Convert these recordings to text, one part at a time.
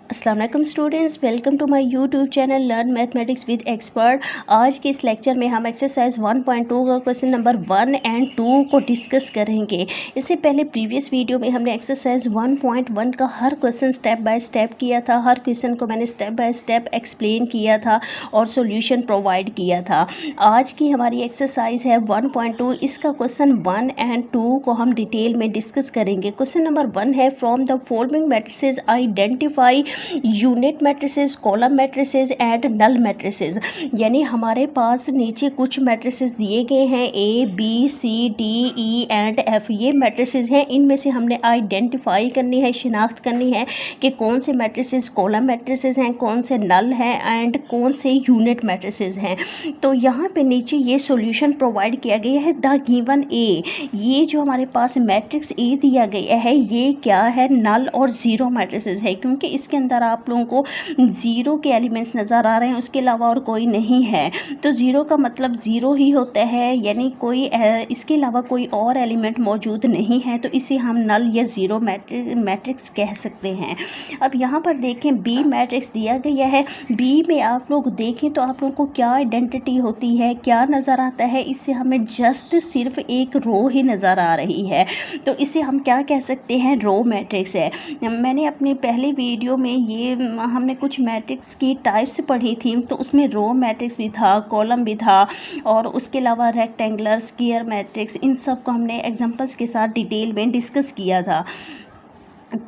अस्सलाम वालेकुम students, welcome to my YouTube channel learn mathematics with expert. आज के इस लेक्चर में हम एक्सरसाइज 1.2 का क्वेश्चन नंबर 1 और 2 को डिस्कस करेंगे। इससे पहले प्रीवियस वीडियो में हमने एक्सरसाइज 1.1 का हर क्वेश्चन स्टेप बाय स्टेप किया था। हर क्वेश्चन को मैंने स्टेप बाय स्टेप एक्सप्लेन किया था और सॉल्यूशन प्रोवाइड किया था। आज की हमारी एक्सरसाइज है 1.2। इसका क्वेश्चन 1 और 2 को हम डिटेल में डिस्कस करेंगे। क्वेश्चन नंबर 1 है, from the following matrices identify unit matrices, column matrices and null matrices. यानी हमारे पास नीचे कुछ मैट्रिसेस दिए गए हैं A B C D E and F. ये मैट्रिसेस हैं, इनमें से हमने आइडेंटिफाई करनी है, शिनाख्त करनी है कि कौन से मैट्रिसेस कॉलम मैट्रिसेस हैं, कौन से नल हैं एंड कौन से यूनिट मैट्रिसेस हैं। तो यहाँ पे नीचे ये सॉल्यूशन प्रोवाइड किया गया है। द गिवन ए, ये जो हमारे पास मैट्रिक्स ए दिया गया है ये क्या है, नल और ज़ीरो मैट्रिसेस है, क्योंकि इसके अंदर आप लोगों को ज़ीरो के एलिमेंट्स नज़र आ रहे हैं, उसके अलावा और कोई नहीं है। तो ज़ीरो का मतलब ज़ीरो ही होता है, यानी कोई इसके अलावा कोई और एलिमेंट मौजूद नहीं है, तो इसे हम नल या ज़ीरो मैट्रिक्स कह सकते हैं। अब यहाँ पर देखें बी मैट्रिक्स दिया गया है। बी में आप लोग देखें तो आप लोगों को क्या आइडेंटिटी होती है, क्या नज़र आता है, इससे हमें जस्ट सिर्फ एक रो ही नज़र आ रही है, तो इसे हम क्या कह सकते हैं, रो मैट्रिक्स है। मैंने अपनी पहली वीडियो में ये हमने कुछ मैट्रिक्स की टाइप्स पढ़ी थी, तो उसमें रो मैट्रिक्स भी था, कॉलम भी था और उसके अलावा रेक्टेंगुलर, स्क्वायर मैट्रिक्स, इन सब को हमने एग्जांपल्स के साथ डिटेल में डिस्कस किया था।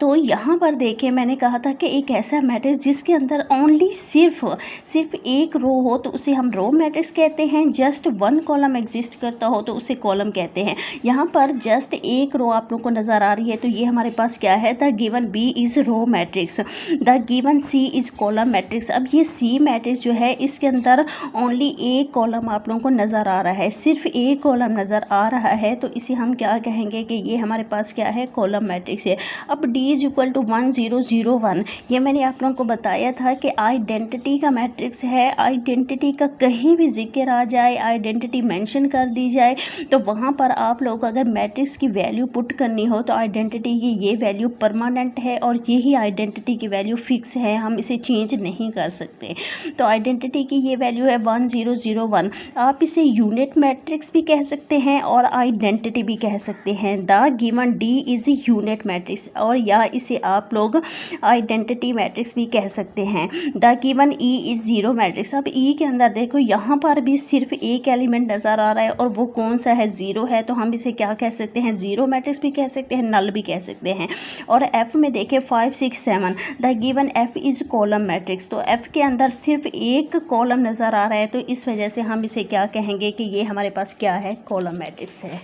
तो यहाँ पर देखें मैंने कहा था कि एक ऐसा मैट्रिक्स जिसके अंदर ओनली सिर्फ एक रो हो तो उसे हम रो मैट्रिक्स कहते हैं। जस्ट वन कॉलम एग्जिस्ट करता हो तो उसे कॉलम कहते हैं। यहाँ पर जस्ट एक रो आप लोगों को नज़र आ रही है, तो ये हमारे पास क्या है, the given B is row matrix, the given C is column matrix. अब ये सी मैट्रिक्स जो है इसके अंदर ओनली एक कॉलम आप लोगों को नज़र आ रहा है, सिर्फ एक कॉलम नज़र आ रहा है, तो इसे हम क्या कहेंगे कि ये हमारे पास क्या है, कॉलम मैट्रिक्स है। अब D इज इक्वल टू 1 0 0 1, ये मैंने आप लोगों को बताया था कि आइडेंटिटी का मैट्रिक्स है। आइडेंटिटी का कहीं भी जिक्र आ जाए, आइडेंटिटी मेंशन कर दी जाए, तो वहाँ पर आप लोग अगर मैट्रिक्स की वैल्यू पुट करनी हो तो आइडेंटिटी की ये वैल्यू परमानेंट है और यही आइडेंटिटी की वैल्यू फिक्स है, हम इसे चेंज नहीं कर सकते। तो आइडेंटिटी की ये वैल्यू है 1 0 0 1। आप इसे यूनिट मैट्रिक्स भी कह सकते हैं और आइडेंटिटी भी कह सकते हैं। The given D is unit matrix, और या इसे आप लोग आइडेंटिटी मैट्रिक्स भी कह सकते हैं। The given E is zero matrix. अब E के अंदर देखो यहाँ पर भी सिर्फ एक एलिमेंट नज़र आ रहा है और वो कौन सा है, ज़ीरो है, तो हम इसे क्या कह सकते हैं, ज़ीरो मैट्रिक्स भी कह सकते हैं, नल भी कह सकते हैं। और F में देखें 5 6 7, the given F is column matrix, तो F के अंदर सिर्फ एक कॉलम नज़र आ रहा है, तो इस वजह से हम इसे क्या कहेंगे कि ये हमारे पास क्या है, कॉलम मैट्रिक्स है।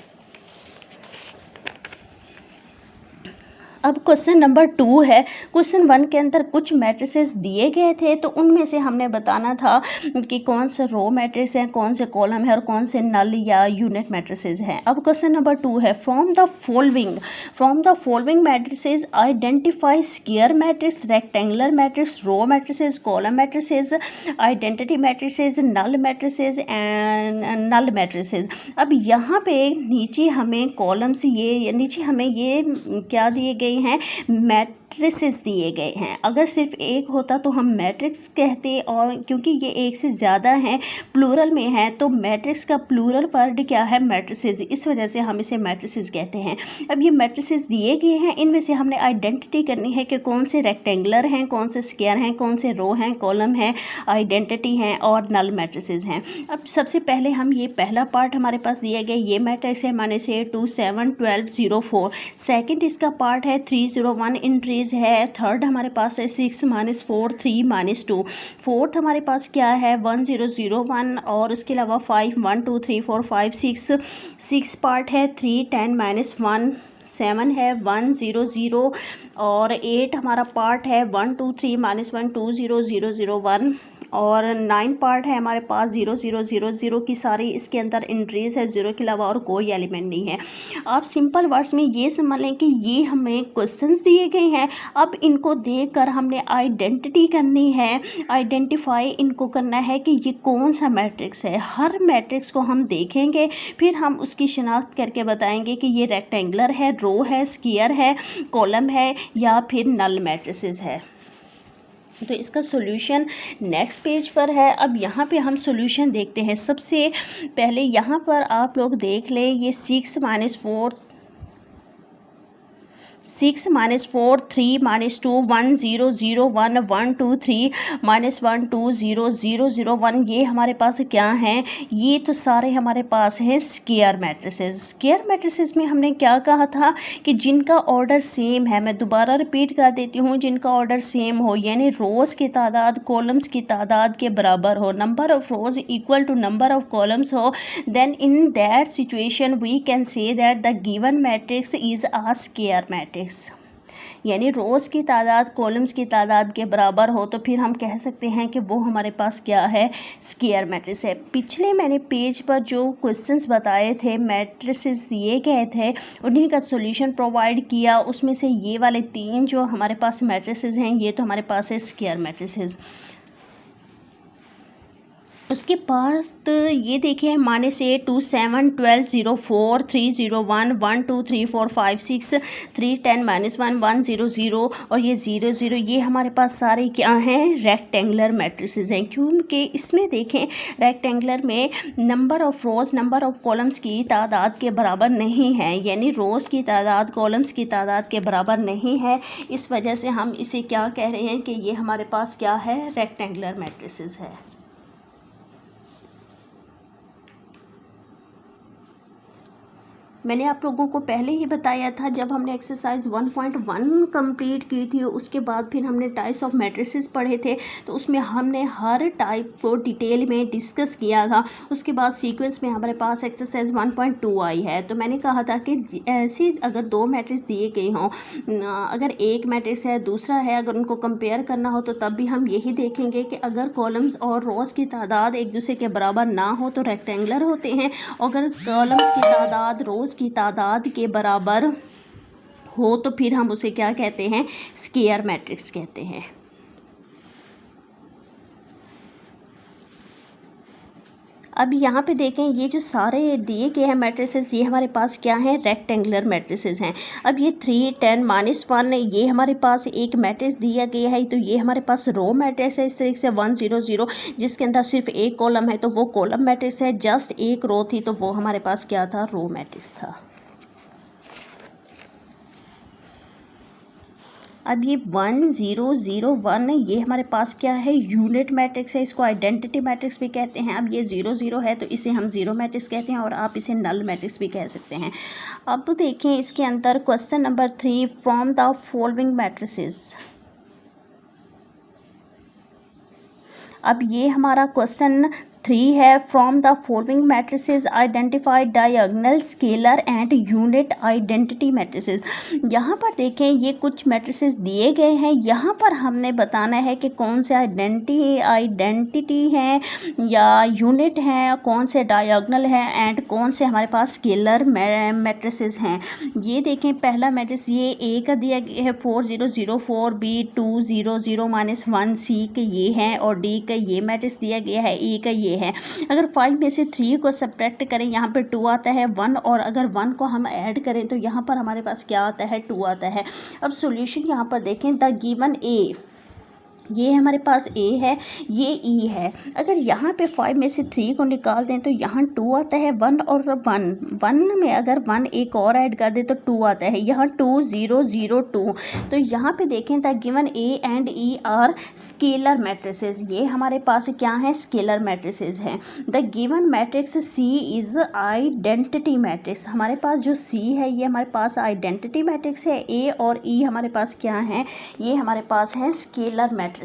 अब क्वेश्चन नंबर 2 है। क्वेश्चन 1 के अंदर कुछ मैट्रिसेस दिए गए थे, तो उनमें से हमने बताना था कि कौन से रो मैट्रिक्स हैं, कौन से कॉलम है और कौन से नल या यूनिट मैट्रिसेस हैं। अब क्वेश्चन नंबर 2 है, from the following matrices identify square matrix, rectangular matrix, row matrices, column matrices, identity matrices, null matrices and null matrices. अब यहाँ पे नीचे हमें कॉलम्स, ये नीचे हमें ये क्या दिए गए हैं, मैट्रिसेस दिए गए हैं। अगर सिर्फ एक होता तो हम मैट्रिक्स कहते, और क्योंकि ये एक से ज़्यादा हैं, प्लूरल में है, तो मैट्रिक्स का प्लूरल वर्ड क्या है, मैट्रिसेस, इस वजह से हम इसे मैट्रिसेस कहते हैं। अब ये मैट्रिसेस दिए गए हैं, इनमें से हमने आइडेंटिटी करनी है कि कौन से रेक्टेंगुलर हैं, कौन से स्क्वायर हैं, कौन से रो हैं, कॉलम हैं, आइडेंटिटी हैं और नल मैट्रिसेस हैं। अब सबसे पहले हम ये पहला पार्ट हमारे पास दिया गया, ये मैट्रिक्स है -8 2 7 12 0 4। सेकेंड इसका पार्ट है 3 0 1 इंट्रीज है। थर्ड हमारे पास है 6 -4 3 -2। फोर्थ हमारे पास क्या है, 1 0 0 1 और उसके अलावा 5 1 2 3 4 5 6। सिक्स पार्ट है 3 10 -1। 7 है 1 0 0 और 8 हमारा पार्ट है 1 2 3 -1 2 0 0 0 1 और 9 पार्ट है हमारे पास 0 0 0 0 की सारी इसके अंदर इंट्रीज है, 0 के अलावा और कोई एलिमेंट नहीं है। आप सिंपल वर्ड्स में ये समझ लें कि ये हमें क्वेश्चंस दिए गए हैं। अब इनको देखकर हमने आइडेंटिटी करनी है, आइडेंटिफाई इनको करना है कि ये कौन सा मैट्रिक्स है। हर मैट्रिक्स को हम देखेंगे, फिर हम उसकी शिनाख्त करके बताएंगे कि ये रेक्टेंगुलर है, रो है, स्क्वायर है, कॉलम है या फिर नल मैट्रिसेस है। तो इसका सॉल्यूशन नेक्स्ट पेज पर है। अब यहाँ पे हम सॉल्यूशन देखते हैं। सबसे पहले यहाँ पर आप लोग देख लें, ये 6 - 4 6 - 4 3 - 2 1 0 0 1 1 2 3 -1 2 0 0 0 1 ये हमारे पास क्या हैं? ये तो सारे हमारे पास हैं स्क्वायर मैट्रिसेस। स्क्वायर मैट्रिसेस में हमने क्या कहा था कि जिनका ऑर्डर सेम है, मैं दोबारा रिपीट कर देती हूँ, जिनका ऑर्डर सेम हो, यानी रोज़ की तादाद कॉलम्स की तादाद के बराबर हो, number of rows equal to number of columns हो, then in that situation we can say that the given matrix is a square matrix। यानी रोज़ की तादाद कॉलम्स की तादाद के बराबर हो तो फिर हम कह सकते हैं कि वो हमारे पास क्या है? स्क्वायर मैट्रिक्स है। पिछले मैंने पेज पर जो क्वेश्चंस बताए थे, मैट्रिसेस दिए गए थे, उन्हीं का सॉल्यूशन प्रोवाइड किया। उसमें से ये वाले 3 जो हमारे पास मैट्रिसेस हैं, ये तो हमारे पास है स्क्वायर मैट्रिसेस। उसके पास तो ये देखिए -8 2 7 12 0 4 3 0 1 1 2 3 4 5 6 3 10 -1 1 0 0 और ये 0 0, ये हमारे पास सारे क्या हैं? रेक्टेंगुलर मैट्रिसेस हैं। क्योंकि इसमें देखें रेक्टेंगुलर में number of rows number of columns की तादाद के बराबर नहीं है, यानी रोज़ की तादाद कॉलम्स की तादाद के बराबर नहीं है। इस वजह से हम इसे क्या कह रहे हैं कि ये हमारे पास क्या है? रेक्टेंगुलर मैट्रिसेस है। मैंने आप लोगों को पहले ही बताया था जब हमने एक्सरसाइज 1.1 कंप्लीट की थी, उसके बाद फिर हमने टाइप्स ऑफ मैट्रिसेस पढ़े थे, तो उसमें हमने हर टाइप को डिटेल में डिस्कस किया था। उसके बाद सीक्वेंस में हमारे पास एक्सरसाइज 1.2 आई है। तो मैंने कहा था कि ऐसे अगर 2 मैट्रिक्स दिए गए हों, अगर एक मैट्रिक्स है दूसरा है, अगर उनको कंपेयर करना हो तो तब भी हम यही देखेंगे कि अगर कॉलम्स और रोज़ की तादाद एक दूसरे के बराबर ना हो तो रेक्टेंगुलर होते हैं, अगर कॉलम्स की तादाद रोज़ की तादाद के बराबर हो तो फिर हम उसे क्या कहते हैं? स्क्वायर मैट्रिक्स कहते हैं। अब यहाँ पे देखें, ये जो सारे दिए गए हैं मैट्रिसेस, ये हमारे पास क्या हैं? रेक्टेंगुलर मैट्रिसेस हैं। अब ये 3 10 -1 ये हमारे पास एक मैट्रिक्स दिया गया है, तो ये हमारे पास रो मैट्रिक्स है। इस तरीके से 1 0 0 जिसके अंदर सिर्फ एक कॉलम है तो वो कॉलम मैट्रिक्स है, जस्ट एक रो थी तो वो हमारे पास क्या था? रो मैट्रिक्स था। अब ये 1 0 0 1 ये हमारे पास क्या है? यूनिट मैट्रिक्स है, इसको आइडेंटिटी मैट्रिक्स भी कहते हैं। अब ये 0 0 है तो इसे हम ज़ीरो मैट्रिक्स कहते हैं और आप इसे नल मैट्रिक्स भी कह सकते हैं। अब देखें इसके अंदर question number 3, from the following matrices. अब ये हमारा क्वेश्चन 3 है, from the following matrices identify diagonal scalar and unit identity matrices. यहाँ पर देखें ये कुछ मैट्रिसेस दिए गए हैं, यहाँ पर हमने बताना है कि कौन से आइडेंटिटी हैं या यूनिट हैं, कौन से डायगोनल हैं एंड कौन से हमारे पास स्केलर मैट्रिसेस हैं। ये देखें पहला मैट्रिक्स ये A का दिया गया है 4 0 0 4, B 2 0 0 -1, C के ये हैं और D का ये मैट्रिक्स दिया गया है, E का ये है। अगर 5 में से 3 को सब्ट्रैक्ट करें, यहाँ पे 2 आता है, 1, और अगर 1 को हम ऐड करें तो यहाँ पर हमारे पास क्या आता है? 2 आता है। अब सॉल्यूशन यहाँ पर देखें, द गिवन A, ये हमारे पास A है, ये E है। अगर यहाँ पे 5 में से 3 को निकाल दें तो यहाँ 2 आता है, 1 और 1 में अगर 1 एक और ऐड कर दें तो 2 आता है, यहाँ 2 0 0 2। तो यहाँ पे देखें the given A and E are scalar matrices, ये हमारे पास क्या है? स्केलर मैट्रिसेस हैं। The given matrix C is identity matrix, हमारे पास जो C है ये हमारे पास आइडेंटिटी मैट्रिक्स है। A और E हमारे पास क्या हैं? ये हमारे पास हैं स्केलर मैट्रिक्स।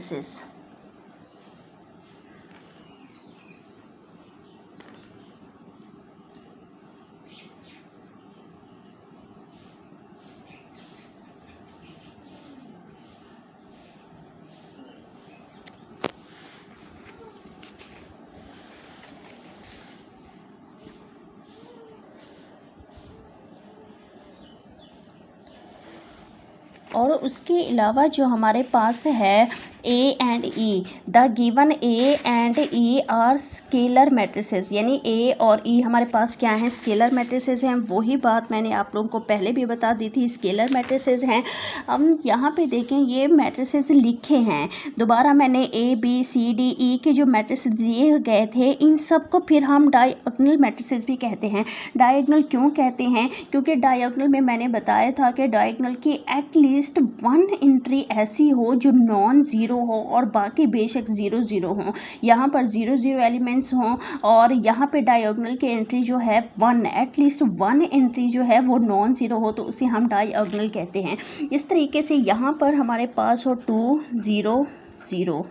और उसके अलावा जो हमारे पास है A and E, the given A and E R scalar matrices, यानी ए और ई हमारे पास क्या हैं, स्केलर मैट्रिसेस हैं। वही बात मैंने आप लोगों को पहले भी बता दी थी, स्केलर मैट्रिसेस हैं। हम यहाँ पे देखें ये मैट्रिसेस लिखे हैं, दोबारा मैंने ए बी सी डी ई के जो मैट्रिसेस दिए गए थे इन सब को फिर हम डायगोनल मैट्रिसेस भी कहते हैं। डायगोनल क्यों कहते हैं, क्योंकि डायगोनल में मैंने बताया था कि डायगोनल की एटलीस्ट वन एंट्री ऐसी हो जो नॉन ज़ीरो हो और बाकी बेशक ज़ीरो ज़ीरो हों। यहाँ पर ज़ीरो ज़ीरो एलिमेंट्स हों और यहाँ पे डायगोनल की एंट्री जो है वन, एटलीस्ट वन एंट्री जो है वो नॉन ज़ीरो हो, तो उसे हम डायगोनल कहते हैं। इस तरीके से यहाँ पर हमारे पास हो 2 0 0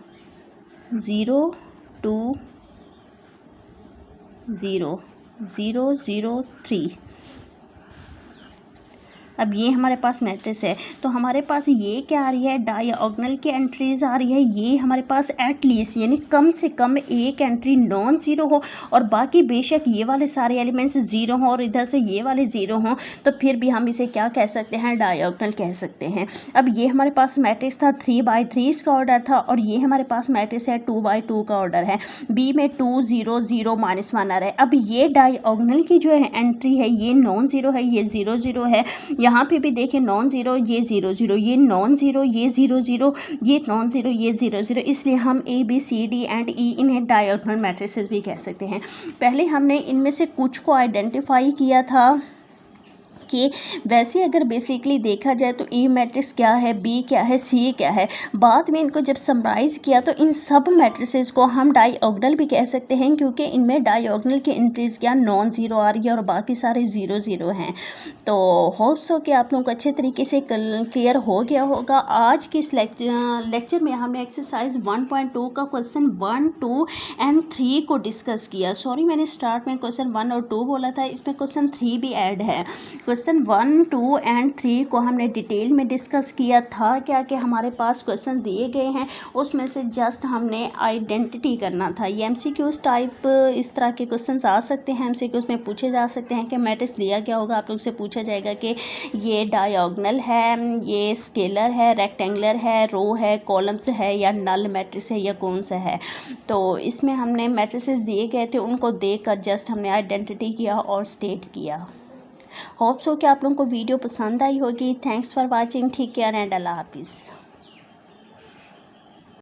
0 2 0 0 0 3। अब ये हमारे पास मैट्रिक्स है, तो हमारे पास ये क्या आ रही है, डायगोनल की एंट्रीज आ रही है। ये हमारे पास एटलीस्ट यानी कम से कम एक एंट्री नॉन ज़ीरो हो और बाकी बेशक ये वाले सारे एलिमेंट्स ज़ीरो हों और इधर से ये वाले ज़ीरो हों, तो फिर भी हम इसे क्या कह सकते हैं, डायगोनल कह सकते हैं। अब ये हमारे पास मैट्रिक्स था 3/3 इसका ऑर्डर था और ये हमारे पास मैट्रिक्स है 2/2 का ऑर्डर है। बी में 2 0 0 -1 आ रहा है। अब ये डायगोनल की जो है एंट्री है ये नॉन ज़ीरो है, ये 0 0 है। यहाँ पे भी देखें नॉन ज़ीरो, ये 0 0, ये नॉन ज़ीरो, ये 0 0, ये नॉन ज़ीरो, ये 0 0, इसलिए हम A B C D and E इन्हें डायगोनल मैट्रिसेस भी कह सकते हैं। पहले हमने इनमें से कुछ को आइडेंटिफाई किया था कि वैसे अगर बेसिकली देखा जाए तो ए मैट्रिक्स क्या है, बी क्या है, सी क्या है। बाद में इनको जब समराइज़ किया तो इन सब मैट्रिसेस को हम डायगोनल भी कह सकते हैं, क्योंकि इनमें डायगोनल की एंट्रीज क्या नॉन ज़ीरो आ रही है और बाकी सारे 0 0 हैं। तो होप्स हो कि आप लोगों को अच्छे तरीके से क्लियर हो गया होगा। आज के इस लेक्चर में हमने एक्सरसाइज 1.2 का क्वेश्चन 1 2 एंड 3 को डिस्कस किया। सॉरी मैंने स्टार्ट में क्वेश्चन 1 और 2 बोला था, इसमें क्वेश्चन 3 भी ऐड है। क्वेश्चन 1 2 एंड 3 को हमने डिटेल में डिस्कस किया था। क्या कि हमारे पास क्वेश्चन दिए गए हैं, उसमें से जस्ट हमने आइडेंटिटी करना था। ये एमसीक्यूज टाइप इस तरह के क्वेश्चंस आ सकते हैं, एमसीक्यूज में पूछे जा सकते हैं कि मैट्रिक्स दिया क्या होगा, आप लोग से पूछा जाएगा कि ये डायगोनल है, ये स्केलर है, रेक्टेंगुलर है, रो है, कॉलम्स है या नल मैट्रिक्स है या कौन सा है। तो इसमें हमने मैट्रिसेस दिए गए थे, उनको देखकर जस्ट हमने आइडेंटिटी किया और स्टेट किया। होप्स हो कि आप लोगों को वीडियो पसंद आई होगी। Thanks for watching. ठीक केयर एंड अल्लाह हाफिज़।